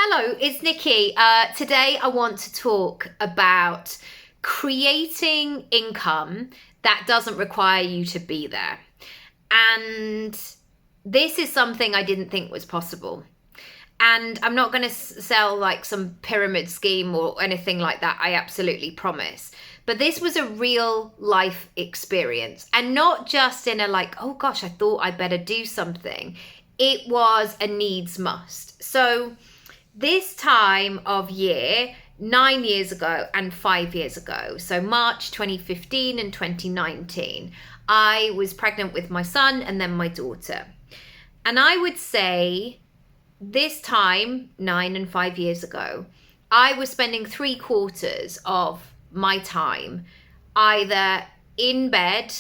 Hello, it's Nikki. Today I want to talk about creating income that doesn't require you to be there. And this is something I didn't think was possible. And I'm not going to sell like some pyramid scheme or anything like that. I absolutely promise. But this was a real life experience, and not just in a like, oh gosh, I thought I better do something. It was a needs must. So this time of year, 9 years ago and 5 years ago, so March 2015 and 2019, I was pregnant with my son and then my daughter. And I would say this time, 9 and 5 years ago, I was spending 3/4 of my time either in bed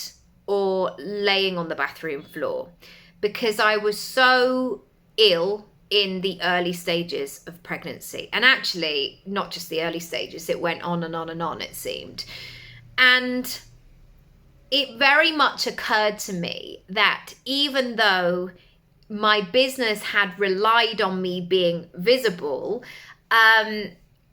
or laying on the bathroom floor because I was so ill in the early stages of pregnancy. And actually, not just the early stages, it went on and on and on, it seemed. And it very much occurred to me that even though my business had relied on me being visible,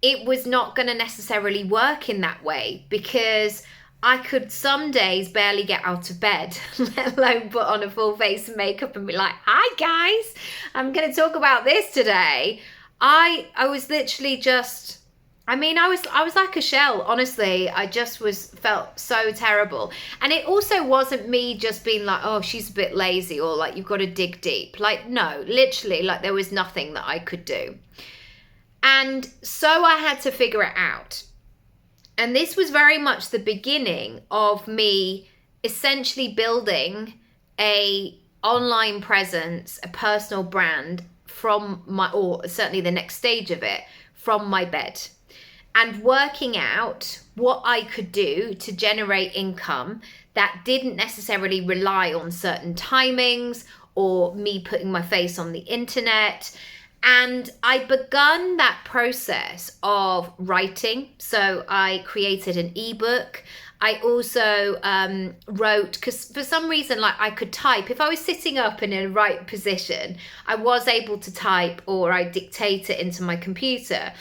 it was not going to necessarily work in that way, because I could some days barely get out of bed, let alone put on a full face of makeup and be like, hi guys, I'm going to talk about this today. I was literally just, I was like a shell, honestly. I just felt so terrible. And it also wasn't me just being like, oh, she's a bit lazy, or like, you've got to dig deep. Like, no, literally, like there was nothing that I could do. And so I had to figure it out. And this was very much the beginning of me essentially building a online presence, a personal brand from or certainly the next stage of it, from my bed, and working out what I could do to generate income that didn't necessarily rely on certain timings or me putting my face on the internet. And I begun that process of writing. So I created an ebook. I also wrote, because for some reason, like I could type. If I was sitting up in a right position, I was able to type, or I dictate it into my computer.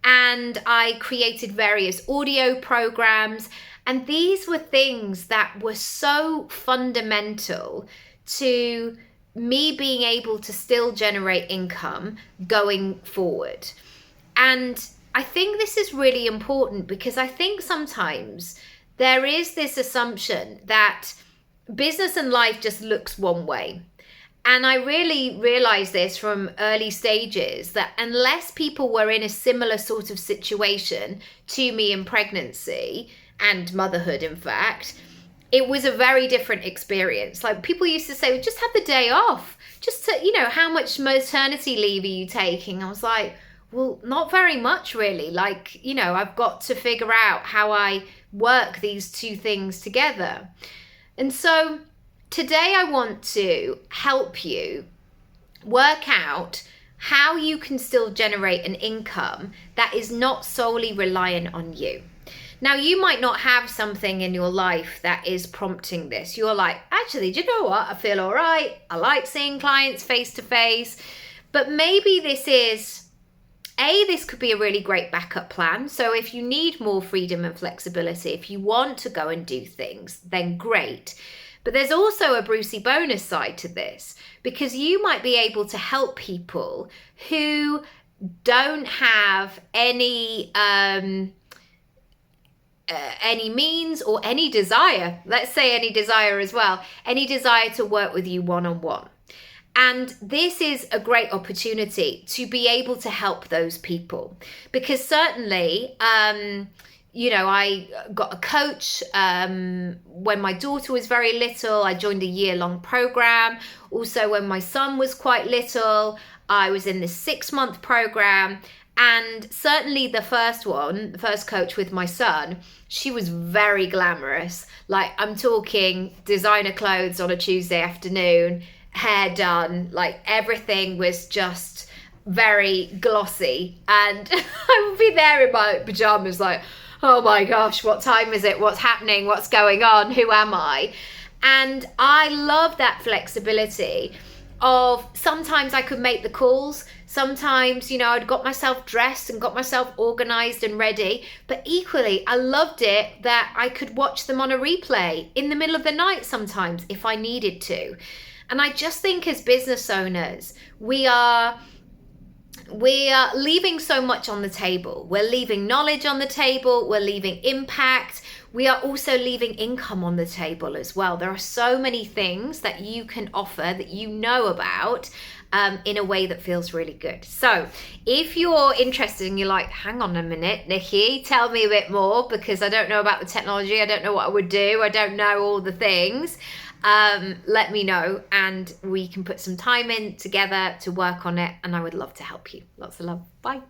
And I created various audio programs. And these were things that were so fundamental to me being able to still generate income going forward. And I think this is really important, because I think sometimes there is this assumption that business and life just looks one way. And I really realized this from early stages, that unless people were in a similar sort of situation to me in pregnancy and motherhood, in fact, it was a very different experience. Like people used to say, well, just have the day off. Just to, how much maternity leave are you taking? I was like, well, not very much really. Like, I've got to figure out how I work these two things together. And so today I want to help you work out how you can still generate an income that is not solely reliant on you. Now, you might not have something in your life that is prompting this. You're like, actually, do you know what? I feel all right. I like seeing clients face to face. But maybe this could be a really great backup plan. So if you need more freedom and flexibility, if you want to go and do things, then great. But there's also a Brucey bonus side to this, because you might be able to help people who don't have any means or any desire, let's say any desire as well, any desire to work with you one-on-one. And this is a great opportunity to be able to help those people, because certainly, I got a coach when my daughter was very little. I joined a year-long program. Also, when my son was quite little, I was in this 6-month program. And certainly the first coach with my son, she was very glamorous. Like, I'm talking designer clothes on a Tuesday afternoon, hair done, like everything was just very glossy. And I would be there in my pajamas like, oh my gosh, what time is it? What's happening? What's going on? Who am I? And I love that flexibility of sometimes I could make the calls, Sometimes, you know, I'd got myself dressed and got myself organized and ready. But equally, I loved it that I could watch them on a replay in the middle of the night sometimes if I needed to. And I just think as business owners, we are leaving so much on the table. We're leaving knowledge on the table. We're leaving impact. We are also leaving income on the table as well. There are so many things that you can offer that you know about in a way that feels really good. So if you're interested and you're like, hang on a minute, Nikki, tell me a bit more, because I don't know about the technology. I don't know what I would do. I don't know all the things. Let me know and we can put some time in together to work on it, and I would love to help you. Lots of love. Bye.